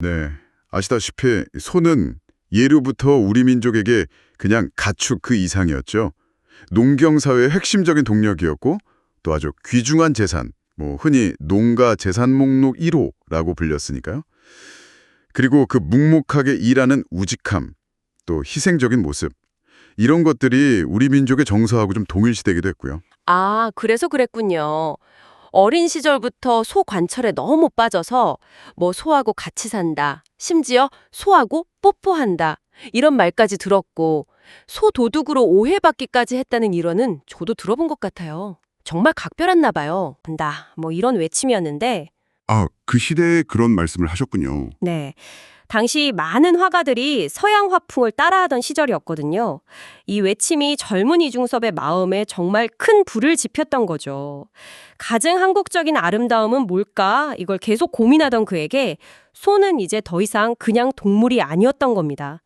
네, 아시다시피 소는 예로부터 우리 민족에게 그냥 가축 그 이상이었죠. 농경사회의 핵심적인 동력이었고 또 아주 귀중한 재산, 흔히 농가 재산 목록 1호라고 불렸으니까요. 그리고 그 묵묵하게 일하는 우직함, 또 희생적인 모습, 이런 것들이 우리 민족의 정서하고 좀 동일시되기도 했고요. 아, 그래서 그랬군요. 어린 시절부터 소 관철에 너무 빠져서 소하고 같이 산다. 심지어 소하고 뽀뽀한다. 이런 말까지 들었고 소 도둑으로 오해받기까지 했다는 일화는 저도 들어본 것 같아요. 정말 각별했나 봐요. 한다. 이런 외침이었는데 아, 그 시대에 그런 말씀을 하셨군요. 네. 당시 많은 화가들이 서양 화풍을 따라하던 시절이었거든요. 이 외침이 젊은 이중섭의 마음에 정말 큰 불을 지폈던 거죠. 가장 한국적인 아름다움은 뭘까? 이걸 계속 고민하던 그에게 소는 이제 더 이상 그냥 동물이 아니었던 겁니다.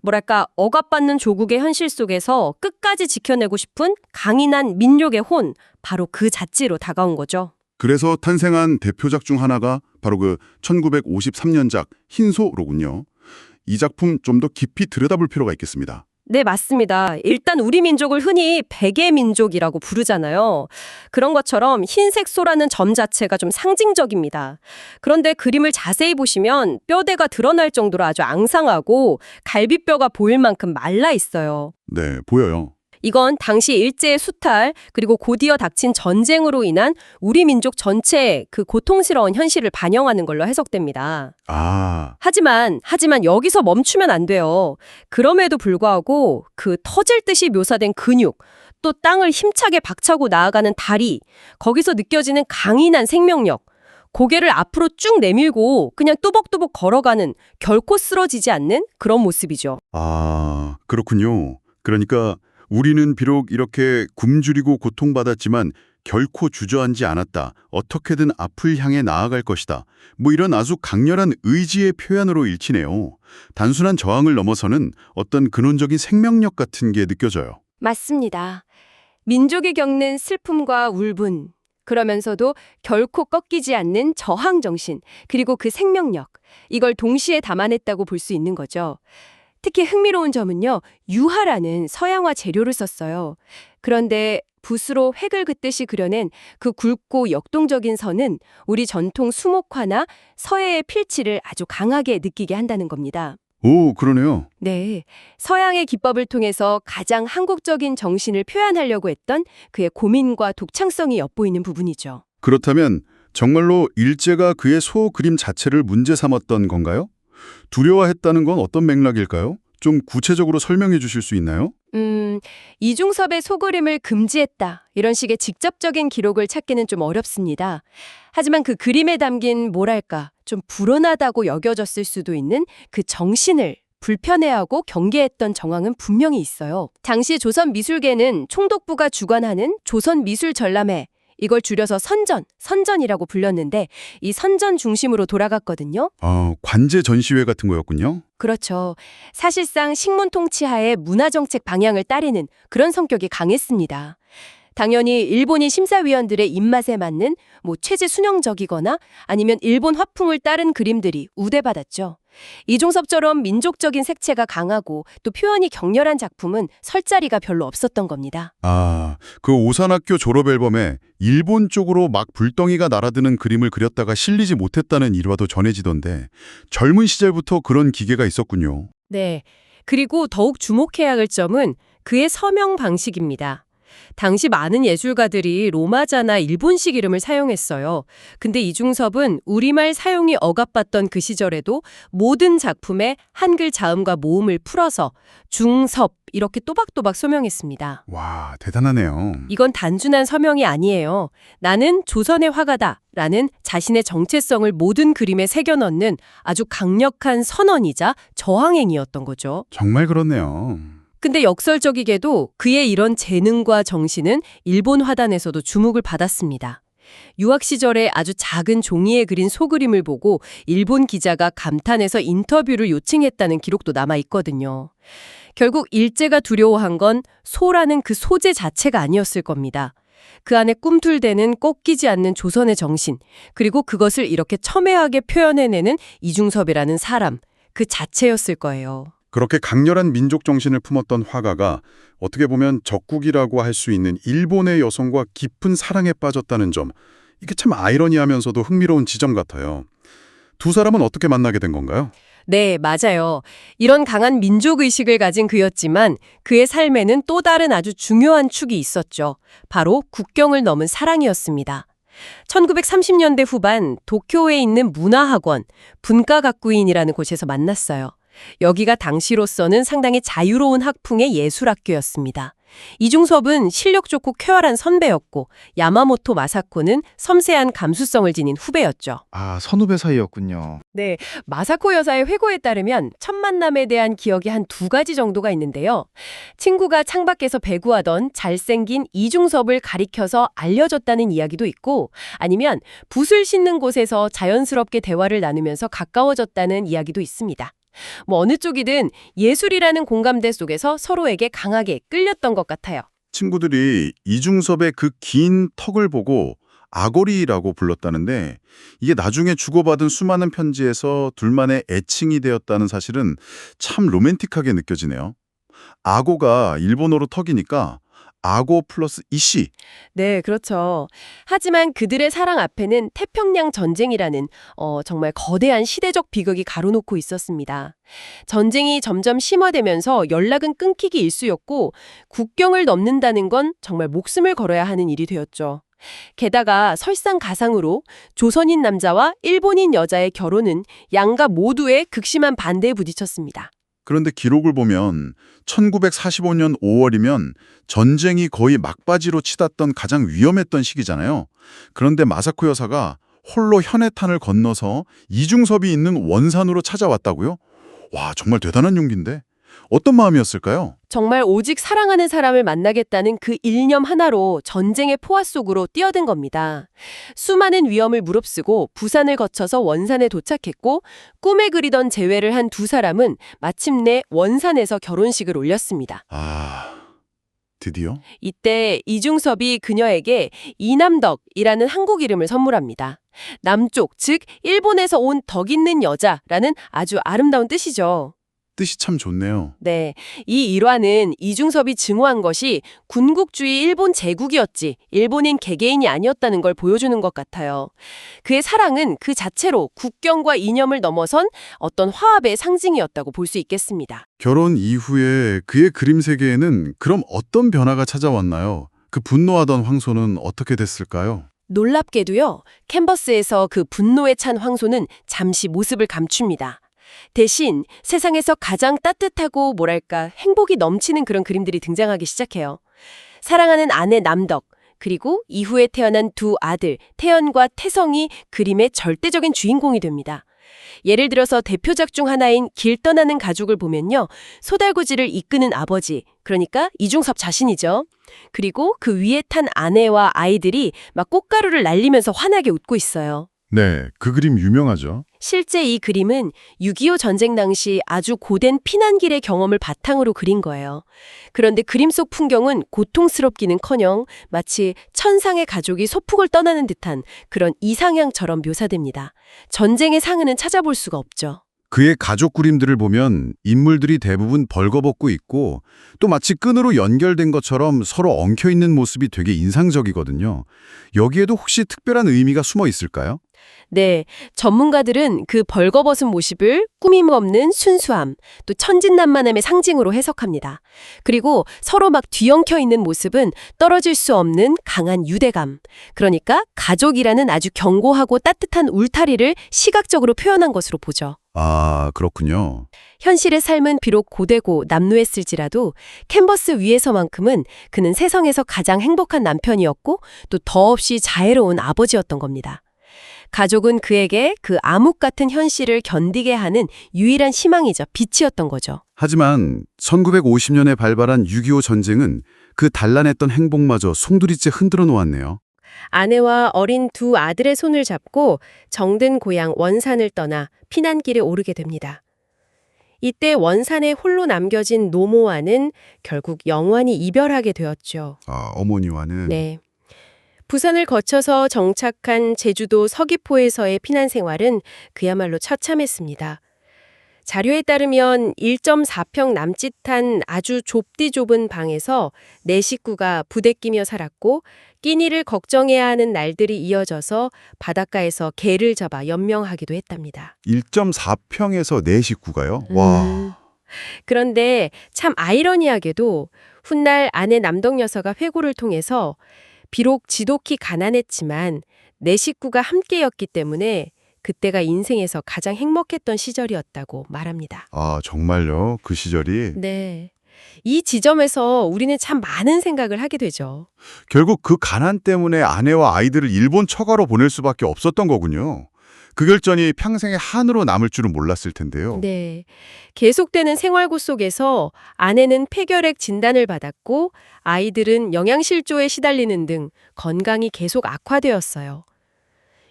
뭐랄까, 억압받는 조국의 현실 속에서 끝까지 지켜내고 싶은 강인한 민족의 혼, 바로 그 자체로 다가온 거죠. 그래서 탄생한 대표작 중 하나가 바로 그 1953년작 흰소로군요. 이 작품 좀 더 깊이 들여다볼 필요가 있겠습니다. 네, 맞습니다. 일단 우리 민족을 흔히 백의 민족이라고 부르잖아요. 그런 것처럼 흰색 소라는 점 자체가 좀 상징적입니다. 그런데 그림을 자세히 보시면 뼈대가 드러날 정도로 아주 앙상하고 갈비뼈가 보일 만큼 말라 있어요. 네, 보여요. 이건 당시 일제의 수탈 그리고 곧이어 닥친 전쟁으로 인한 우리 민족 전체의 그 고통스러운 현실을 반영하는 걸로 해석됩니다. 아, 하지만 여기서 멈추면 안 돼요. 그럼에도 불구하고 그 터질 듯이 묘사된 근육, 또 땅을 힘차게 박차고 나아가는 다리, 거기서 느껴지는 강인한 생명력, 고개를 앞으로 쭉 내밀고 그냥 뚜벅뚜벅 걸어가는 결코 쓰러지지 않는 그런 모습이죠. 그렇군요. 그러니까 우리는 비록 이렇게 굶주리고 고통받았지만 결코 주저앉지 않았다. 어떻게든 앞을 향해 나아갈 것이다. 이런 아주 강렬한 의지의 표현으로 읽히네요. 단순한 저항을 넘어서는 어떤 근원적인 생명력 같은 게 느껴져요. 맞습니다. 민족이 겪는 슬픔과 울분, 그러면서도 결코 꺾이지 않는 저항 정신, 그리고 그 생명력, 이걸 동시에 담아냈다고 볼 수 있는 거죠. 특히 흥미로운 점은요, 유화라는 서양화 재료를 썼어요. 그런데 붓으로 획을 긋듯이 그려낸 그 굵고 역동적인 선은 우리 전통 수목화나 서예의 필치를 아주 강하게 느끼게 한다는 겁니다. 오, 그러네요. 네, 서양의 기법을 통해서 가장 한국적인 정신을 표현하려고 했던 그의 고민과 독창성이 엿보이는 부분이죠. 그렇다면 정말로 일제가 그의 소 그림 자체를 문제 삼았던 건가요? 두려워했다는 건 어떤 맥락일까요? 좀 구체적으로 설명해 주실 수 있나요? 이중섭의 소그림을 금지했다. 이런 식의 직접적인 기록을 찾기는 좀 어렵습니다. 하지만 그 그림에 담긴 뭐랄까, 좀 불온하다고 여겨졌을 수도 있는 그 정신을 불편해하고 경계했던 정황은 분명히 있어요. 당시 조선 미술계는 총독부가 주관하는 조선 미술 전람회, 이걸 줄여서 선전이라고 불렸는데 이 선전 중심으로 돌아갔거든요. 관제 전시회 같은 거였군요. 그렇죠. 사실상 식문 통치하에 문화정책 방향을 따르는 그런 성격이 강했습니다. 당연히 일본인 심사위원들의 입맛에 맞는 최제순영적이거나 아니면 일본 화풍을 따른 그림들이 우대받았죠. 이종섭처럼 민족적인 색채가 강하고 또 표현이 격렬한 작품은 설 자리가 별로 없었던 겁니다. 그 오산학교 졸업 앨범에 일본 쪽으로 막 불덩이가 날아드는 그림을 그렸다가 실리지 못했다는 일화도 전해지던데 젊은 시절부터 그런 기계가 있었군요. 네. 그리고 더욱 주목해야 할 점은 그의 서명 방식입니다. 당시 많은 예술가들이 로마자나 일본식 이름을 사용했어요. 근데 이중섭은 우리말 사용이 억압받던 그 시절에도 모든 작품에 한글 자음과 모음을 풀어서 중섭 이렇게 또박또박 소명했습니다. 와, 대단하네요. 이건 단순한 서명이 아니에요. 나는 조선의 화가다 라는 자신의 정체성을 모든 그림에 새겨넣는 아주 강력한 선언이자 저항행위였던 거죠. 정말 그렇네요. 근데 역설적이게도 그의 이런 재능과 정신은 일본 화단에서도 주목을 받았습니다. 유학 시절에 아주 작은 종이에 그린 소그림을 보고 일본 기자가 감탄해서 인터뷰를 요청했다는 기록도 남아 있거든요. 결국 일제가 두려워한 건 소라는 그 소재 자체가 아니었을 겁니다. 그 안에 꿈틀대는 꺾이지 않는 조선의 정신, 그리고 그것을 이렇게 첨예하게 표현해내는 이중섭이라는 사람, 그 자체였을 거예요. 그렇게 강렬한 민족 정신을 품었던 화가가 어떻게 보면 적국이라고 할 수 있는 일본의 여성과 깊은 사랑에 빠졌다는 점, 이게 참 아이러니하면서도 흥미로운 지점 같아요. 두 사람은 어떻게 만나게 된 건가요? 네, 맞아요. 이런 강한 민족의식을 가진 그였지만 그의 삶에는 또 다른 아주 중요한 축이 있었죠. 바로 국경을 넘은 사랑이었습니다. 1930년대 후반 도쿄에 있는 문화학원, 분과각구인이라는 곳에서 만났어요. 여기가 당시로서는 상당히 자유로운 학풍의 예술학교였습니다. 이중섭은 실력 좋고 쾌활한 선배였고 야마모토 마사코는 섬세한 감수성을 지닌 후배였죠. 아, 선후배 사이였군요. 네, 마사코 여사의 회고에 따르면 첫 만남에 대한 기억이 한 2가지 정도가 있는데요. 친구가 창밖에서 배구하던 잘생긴 이중섭을 가리켜서 알려줬다는 이야기도 있고 아니면 붓을 씻는 곳에서 자연스럽게 대화를 나누면서 가까워졌다는 이야기도 있습니다. 어느 쪽이든 예술이라는 공감대 속에서 서로에게 강하게 끌렸던 것 같아요. 친구들이 이중섭의 그 긴 턱을 보고 아고리라고 불렀다는데 이게 나중에 주고받은 수많은 편지에서 둘만의 애칭이 되었다는 사실은 참 로맨틱하게 느껴지네요. 아고가 일본어로 턱이니까 아고 플러스 이씨. 네, 그렇죠. 하지만 그들의 사랑 앞에는 태평양 전쟁이라는 정말 거대한 시대적 비극이 가로놓고 있었습니다. 전쟁이 점점 심화되면서 연락은 끊기기 일쑤였고 국경을 넘는다는 건 정말 목숨을 걸어야 하는 일이 되었죠. 게다가 설상가상으로 조선인 남자와 일본인 여자의 결혼은 양가 모두의 극심한 반대에 부딪혔습니다. 그런데 기록을 보면 1945년 5월이면 전쟁이 거의 막바지로 치닫던 가장 위험했던 시기잖아요. 그런데 마사코 여사가 홀로 현해탄을 건너서 이중섭이 있는 원산으로 찾아왔다고요? 와, 정말 대단한 용기인데. 어떤 마음이었을까요? 정말 오직 사랑하는 사람을 만나겠다는 그 일념 하나로 전쟁의 포화 속으로 뛰어든 겁니다. 수많은 위험을 무릅쓰고 부산을 거쳐서 원산에 도착했고 꿈에 그리던 재회를 한 두 사람은 마침내 원산에서 결혼식을 올렸습니다. 아, 드디어? 이때 이중섭이 그녀에게 이남덕이라는 한국 이름을 선물합니다. 남쪽, 즉 일본에서 온 덕 있는 여자라는 아주 아름다운 뜻이죠. 뜻이 참 좋네요. 네, 이 일화는 이중섭이 증오한 것이 군국주의 일본 제국이었지 일본인 개개인이 아니었다는 걸 보여주는 것 같아요. 그의 사랑은 그 자체로 국경과 이념을 넘어선 어떤 화합의 상징이었다고 볼 수 있겠습니다. 결혼 이후에 그의 그림 세계에는 그럼 어떤 변화가 찾아왔나요? 그 분노하던 황소는 어떻게 됐을까요? 놀랍게도요, 캔버스에서 그 분노에 찬 황소는 잠시 모습을 감춥니다. 대신 세상에서 가장 따뜻하고 뭐랄까 행복이 넘치는 그런 그림들이 등장하기 시작해요. 사랑하는 아내 남덕, 그리고 이후에 태어난 두 아들 태연과 태성이 그림의 절대적인 주인공이 됩니다. 예를 들어서 대표작 중 하나인 길 떠나는 가족을 보면요. 소달구지를 이끄는 아버지, 그러니까 이중섭 자신이죠. 그리고 그 위에 탄 아내와 아이들이 막 꽃가루를 날리면서 환하게 웃고 있어요. 네, 그 그림 유명하죠. 실제 이 그림은 6.25 전쟁 당시 아주 고된 피난길의 경험을 바탕으로 그린 거예요. 그런데 그림 속 풍경은 고통스럽기는커녕 마치 천상의 가족이 소풍을 떠나는 듯한 그런 이상향처럼 묘사됩니다. 전쟁의 상흔은 찾아볼 수가 없죠. 그의 가족 그림들을 보면 인물들이 대부분 벌거벗고 있고 또 마치 끈으로 연결된 것처럼 서로 엉켜있는 모습이 되게 인상적이거든요. 여기에도 혹시 특별한 의미가 숨어 있을까요? 네, 전문가들은 그 벌거벗은 모습을 꾸밈 없는 순수함, 또 천진난만함의 상징으로 해석합니다. 그리고 서로 막 뒤엉켜 있는 모습은 떨어질 수 없는 강한 유대감, 그러니까 가족이라는 아주 견고하고 따뜻한 울타리를 시각적으로 표현한 것으로 보죠. 아, 그렇군요. 현실의 삶은 비록 고되고 남루했을지라도 캔버스 위에서만큼은 그는 세상에서 가장 행복한 남편이었고 또 더없이 자애로운 아버지였던 겁니다. 가족은 그에게 그 암흑 같은 현실을 견디게 하는 유일한 희망이자 빛이었던 거죠. 하지만 1950년에 발발한 6.25 전쟁은 그 단란했던 행복마저 송두리째 흔들어 놓았네요. 아내와 어린 두 아들의 손을 잡고 정든 고향 원산을 떠나 피난길에 오르게 됩니다. 이때 원산에 홀로 남겨진 노모와는 결국 영원히 이별하게 되었죠. 아, 어머니와는. 네. 부산을 거쳐서 정착한 제주도 서귀포에서의 피난 생활은 그야말로 처참했습니다. 자료에 따르면 1.4평 남짓한 아주 좁디 좁은 방에서 네 식구가 부대끼며 살았고 끼니를 걱정해야 하는 날들이 이어져서 바닷가에서 게를 잡아 연명하기도 했답니다. 1.4평에서 4식구가요? 와. 그런데 참 아이러니하게도 훗날 아내 남덕 여사가 회고를 통해서 비록 지독히 가난했지만 네 식구가 함께였기 때문에 그때가 인생에서 가장 행복했던 시절이었다고 말합니다. 아, 정말요? 그 시절이? 네. 이 지점에서 우리는 참 많은 생각을 하게 되죠. 결국 그 가난 때문에 아내와 아이들을 일본 처가로 보낼 수밖에 없었던 거군요. 그 결정이 평생의 한으로 남을 줄은 몰랐을 텐데요. 네. 계속되는 생활고 속에서 아내는 폐결핵 진단을 받았고 아이들은 영양실조에 시달리는 등 건강이 계속 악화되었어요.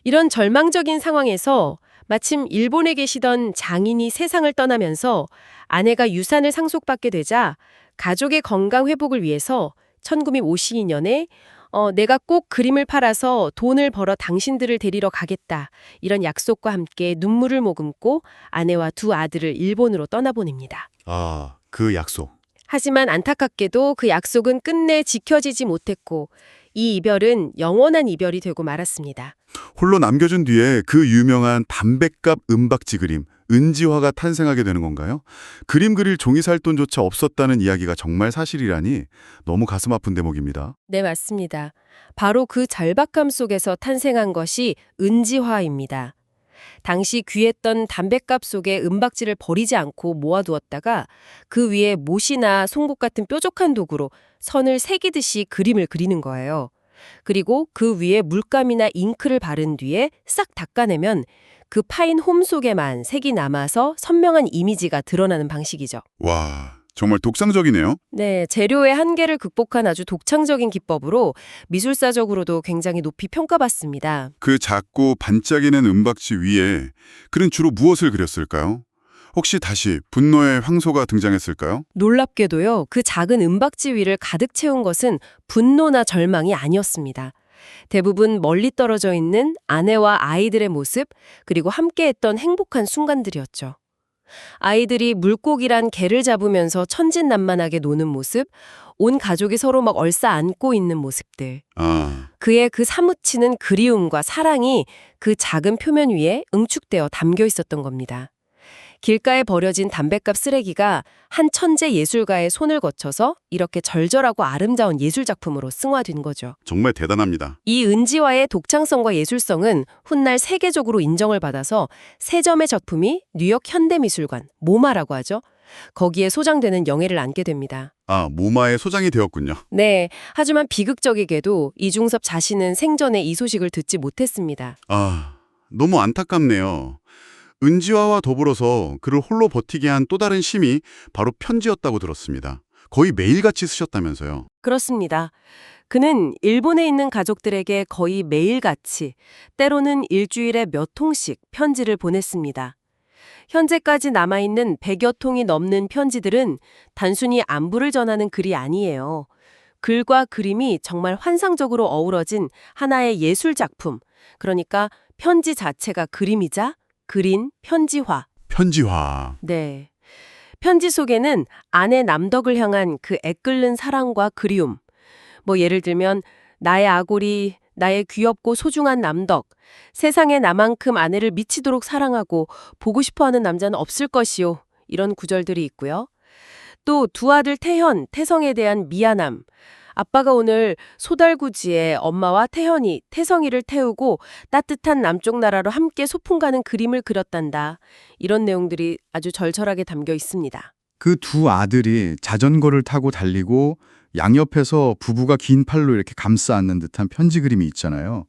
이런 절망적인 상황에서 마침 일본에 계시던 장인이 세상을 떠나면서 아내가 유산을 상속받게 되자 가족의 건강 회복을 위해서 1952년에 내가 꼭 그림을 팔아서 돈을 벌어 당신들을 데리러 가겠다. 이런 약속과 함께 눈물을 머금고 아내와 두 아들을 일본으로 떠나보냅니다. 아, 그 약속. 하지만 안타깝게도 그 약속은 끝내 지켜지지 못했고 이 이별은 영원한 이별이 되고 말았습니다. 홀로 남겨준 뒤에 그 유명한 담뱃값 은박지 그림, 은지화가 탄생하게 되는 건가요? 그림 그릴 종이 살 돈조차 없었다는 이야기가 정말 사실이라니 너무 가슴 아픈 대목입니다. 네, 맞습니다. 바로 그 절박함 속에서 탄생한 것이 은지화입니다. 당시 귀했던 담뱃값 속에 은박지를 버리지 않고 모아두었다가 그 위에 못이나 송곳 같은 뾰족한 도구로 선을 새기듯이 그림을 그리는 거예요. 그리고 그 위에 물감이나 잉크를 바른 뒤에 싹 닦아내면 그 파인 홈 속에만 색이 남아서 선명한 이미지가 드러나는 방식이죠. 와, 정말 독창적이네요. 네, 재료의 한계를 극복한 아주 독창적인 기법으로 미술사적으로도 굉장히 높이 평가받습니다. 그 작고 반짝이는 은박지 위에 그는 주로 무엇을 그렸을까요? 혹시 다시 분노의 황소가 등장했을까요? 놀랍게도요, 그 작은 은박지 위를 가득 채운 것은 분노나 절망이 아니었습니다. 대부분 멀리 떨어져 있는 아내와 아이들의 모습, 그리고 함께했던 행복한 순간들이었죠. 아이들이 물고기란 개를 잡으면서 천진난만하게 노는 모습, 온 가족이 서로 막 얼싸 안고 있는 모습들. 아, 그의 그 사무치는 그리움과 사랑이 그 작은 표면 위에 응축되어 담겨 있었던 겁니다. 길가에 버려진 담뱃값 쓰레기가 한 천재 예술가의 손을 거쳐서 이렇게 절절하고 아름다운 예술작품으로 승화된 거죠. 정말 대단합니다. 이 은지화의 독창성과 예술성은 훗날 세계적으로 인정을 받아서 세 점의 작품이 뉴욕 현대미술관, 모마라고 하죠. 거기에 소장되는 영예를 안게 됩니다. 아, 모마의 소장이 되었군요. 네, 하지만 비극적이게도 이중섭 자신은 생전에 이 소식을 듣지 못했습니다. 아, 너무 안타깝네요. 은지화와 더불어서 그를 홀로 버티게 한 또 다른 심이 바로 편지였다고 들었습니다. 거의 매일같이 쓰셨다면서요. 그렇습니다. 그는 일본에 있는 가족들에게 거의 매일같이, 때로는 일주일에 몇 통씩 편지를 보냈습니다. 현재까지 남아있는 100여 통이 넘는 편지들은 단순히 안부를 전하는 글이 아니에요. 글과 그림이 정말 환상적으로 어우러진 하나의 예술작품, 그러니까 편지 자체가 그림이자 그린 편지화. 편지화. 네. 편지 속에는 아내 남덕을 향한 그 애끓는 사랑과 그리움. 예를 들면 나의 아고리, 나의 귀엽고 소중한 남덕, 세상에 나만큼 아내를 미치도록 사랑하고 보고 싶어하는 남자는 없을 것이요. 이런 구절들이 있고요. 또 두 아들 태현, 태성에 대한 미안함. 아빠가 오늘 소달구지에 엄마와 태현이, 태성이를 태우고 따뜻한 남쪽 나라로 함께 소풍 가는 그림을 그렸단다. 이런 내용들이 아주 절절하게 담겨 있습니다. 그 두 아들이 자전거를 타고 달리고 양옆에서 부부가 긴 팔로 이렇게 감싸 안는 듯한 편지 그림이 있잖아요.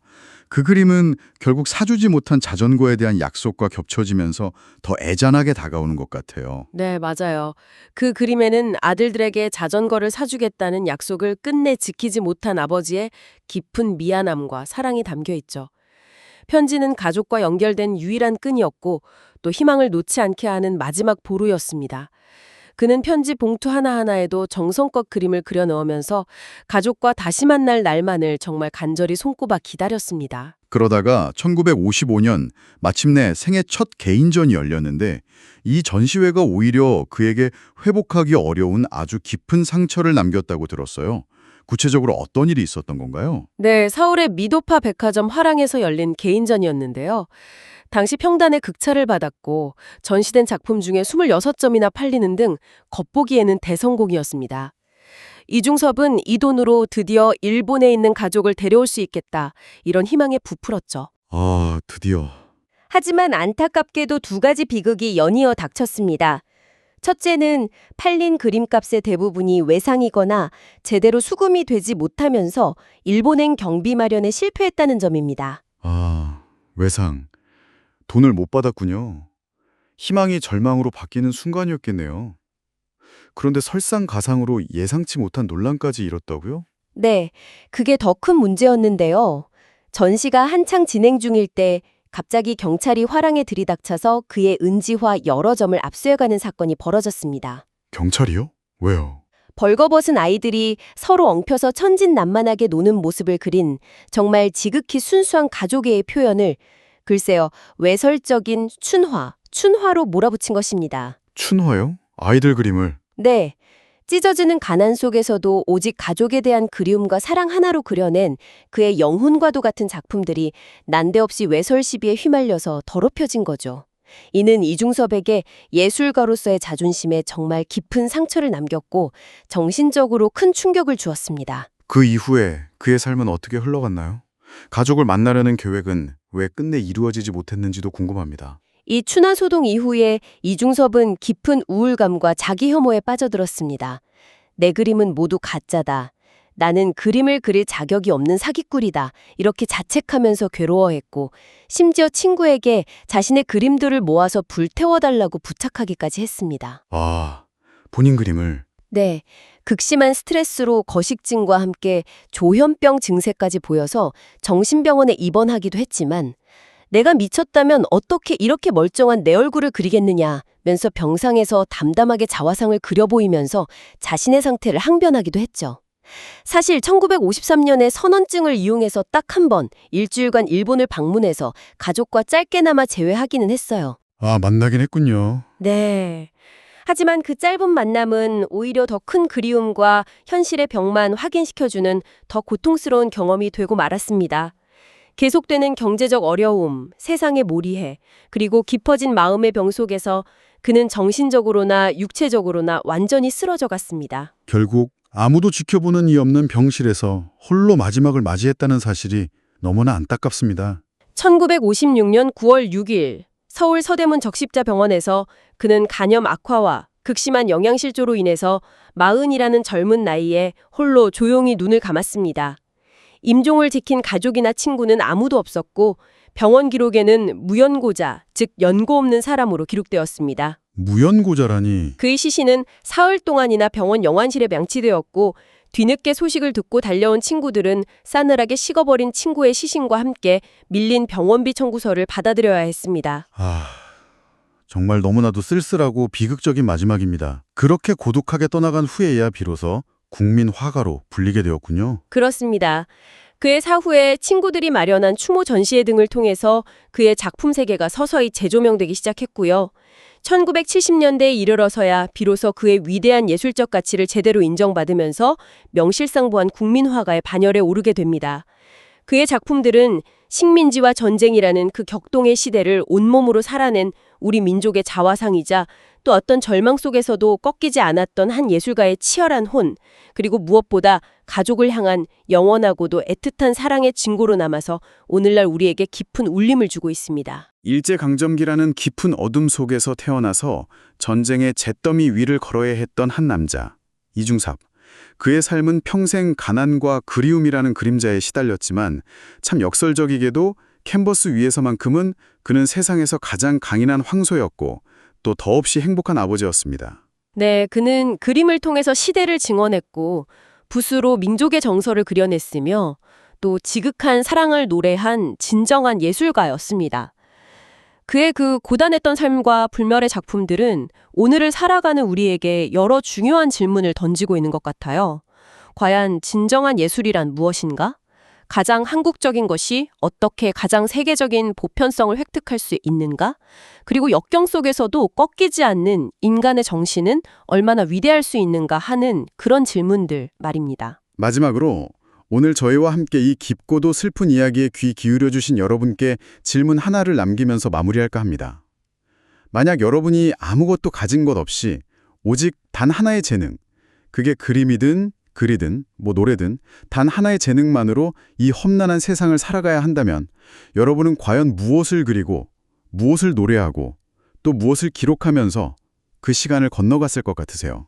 그 그림은 결국 사주지 못한 자전거에 대한 약속과 겹쳐지면서 더 애잔하게 다가오는 것 같아요. 네, 맞아요. 그 그림에는 아들들에게 자전거를 사주겠다는 약속을 끝내 지키지 못한 아버지의 깊은 미안함과 사랑이 담겨 있죠. 편지는 가족과 연결된 유일한 끈이었고 또 희망을 놓지 않게 하는 마지막 보루였습니다. 그는 편지 봉투 하나하나에도 정성껏 그림을 그려 넣으면서 가족과 다시 만날 날만을 정말 간절히 손꼽아 기다렸습니다. 그러다가 1955년 마침내 생애 첫 개인전이 열렸는데 이 전시회가 오히려 그에게 회복하기 어려운 아주 깊은 상처를 남겼다고 들었어요. 구체적으로 어떤 일이 있었던 건가요? 네, 서울의 미도파 백화점 화랑에서 열린 개인전이었는데요. 당시 평단의 극찬을 받았고 전시된 작품 중에 26점이나 팔리는 등 겉보기에는 대성공이었습니다. 이중섭은 이 돈으로 드디어 일본에 있는 가족을 데려올 수 있겠다. 이런 희망에 부풀었죠. 아, 드디어. 하지만 안타깝게도 두 가지 비극이 연이어 닥쳤습니다. 첫째는 팔린 그림값의 대부분이 외상이거나 제대로 수금이 되지 못하면서 일본행 경비 마련에 실패했다는 점입니다. 아, 외상. 돈을 못 받았군요. 희망이 절망으로 바뀌는 순간이었겠네요. 그런데 설상가상으로 예상치 못한 논란까지 일었다고요? 네, 그게 더 큰 문제였는데요. 전시가 한창 진행 중일 때 갑자기 경찰이 화랑에 들이닥쳐서 그의 은지화 여러 점을 압수해가는 사건이 벌어졌습니다. 경찰이요? 왜요? 벌거벗은 아이들이 서로 엉켜서 천진난만하게 노는 모습을 그린 정말 지극히 순수한 가족애의 표현을 글쎄요, 외설적인 춘화로 몰아붙인 것입니다. 춘화요? 아이들 그림을. 네, 찢어지는 가난 속에서도 오직 가족에 대한 그리움과 사랑 하나로 그려낸 그의 영혼과도 같은 작품들이 난데없이 외설 시비에 휘말려서 더럽혀진 거죠. 이는 이중섭에게 예술가로서의 자존심에 정말 깊은 상처를 남겼고 정신적으로 큰 충격을 주었습니다. 그 이후에 그의 삶은 어떻게 흘러갔나요? 가족을 만나려는 계획은 왜 끝내 이루어지지 못했는지도 궁금합니다. 이 춘하소동 이후에 이중섭은 깊은 우울감과 자기 혐오에 빠져들었습니다. 내 그림은 모두 가짜다. 나는 그림을 그릴 자격이 없는 사기꾼이다. 이렇게 자책하면서 괴로워했고 심지어 친구에게 자신의 그림들을 모아서 불태워달라고 부탁하기까지 했습니다. 아, 본인 그림을. 네, 극심한 스트레스로 거식증과 함께 조현병 증세까지 보여서 정신병원에 입원하기도 했지만 내가 미쳤다면 어떻게 이렇게 멀쩡한 내 얼굴을 그리겠느냐면서 병상에서 담담하게 자화상을 그려 보이면서 자신의 상태를 항변하기도 했죠. 사실 1953년에 선원증을 이용해서 딱 한 번 일주일간 일본을 방문해서 가족과 짧게나마 재회하기는 했어요. 아, 만나긴 했군요. 네. 하지만 그 짧은 만남은 오히려 더 큰 그리움과 현실의 벽만 확인시켜주는 더 고통스러운 경험이 되고 말았습니다. 계속되는 경제적 어려움, 세상의 몰이해, 그리고 깊어진 마음의 병 속에서 그는 정신적으로나 육체적으로나 완전히 쓰러져 갔습니다. 결국 아무도 지켜보는 이 없는 병실에서 홀로 마지막을 맞이했다는 사실이 너무나 안타깝습니다. 1956년 9월 6일 서울 서대문 적십자병원에서 그는 간염 악화와 극심한 영양실조로 인해서 40이라는 젊은 나이에 홀로 조용히 눈을 감았습니다. 임종을 지킨 가족이나 친구는 아무도 없었고 병원 기록에는 무연고자, 즉 연고 없는 사람으로 기록되었습니다. 무연고자라니. 그의 시신은 사흘 동안이나 병원 영안실에 명치되었고 뒤늦게 소식을 듣고 달려온 친구들은 싸늘하게 식어버린 친구의 시신과 함께 밀린 병원비 청구서를 받아들여야 했습니다. 아, 정말 너무나도 쓸쓸하고 비극적인 마지막입니다. 그렇게 고독하게 떠나간 후에야 비로소 국민 화가로 불리게 되었군요. 그렇습니다. 그의 사후에 친구들이 마련한 추모 전시회 등을 통해서 그의 작품 세계가 서서히 재조명되기 시작했고요. 1970년대에 이르러서야 비로소 그의 위대한 예술적 가치를 제대로 인정받으면서 명실상부한 국민화가의 반열에 오르게 됩니다. 그의 작품들은 식민지와 전쟁이라는 그 격동의 시대를 온몸으로 살아낸 우리 민족의 자화상이자 또 어떤 절망 속에서도 꺾이지 않았던 한 예술가의 치열한 혼, 그리고 무엇보다 가족을 향한 영원하고도 애틋한 사랑의 증거로 남아서 오늘날 우리에게 깊은 울림을 주고 있습니다. 일제강점기라는 깊은 어둠 속에서 태어나서 전쟁의 잿더미 위를 걸어야 했던 한 남자, 이중섭. 그의 삶은 평생 가난과 그리움이라는 그림자에 시달렸지만 참 역설적이게도 캔버스 위에서만큼은 그는 세상에서 가장 강인한 황소였고 또 더없이 행복한 아버지였습니다. 네, 그는 그림을 통해서 시대를 증언했고 붓으로 민족의 정서를 그려냈으며 또 지극한 사랑을 노래한 진정한 예술가였습니다. 그의 그 고단했던 삶과 불멸의 작품들은 오늘을 살아가는 우리에게 여러 중요한 질문을 던지고 있는 것 같아요. 과연 진정한 예술이란 무엇인가? 가장 한국적인 것이 어떻게 가장 세계적인 보편성을 획득할 수 있는가? 그리고 역경 속에서도 꺾이지 않는 인간의 정신은 얼마나 위대할 수 있는가 하는 그런 질문들 말입니다. 마지막으로 오늘 저희와 함께 이 깊고도 슬픈 이야기에 귀 기울여 주신 여러분께 질문 하나를 남기면서 마무리할까 합니다. 만약 여러분이 아무것도 가진 것 없이 오직 단 하나의 재능, 그게 그림이든 글이든 노래든 단 하나의 재능만으로 이 험난한 세상을 살아가야 한다면 여러분은 과연 무엇을 그리고 무엇을 노래하고 또 무엇을 기록하면서 그 시간을 건너갔을 것 같으세요?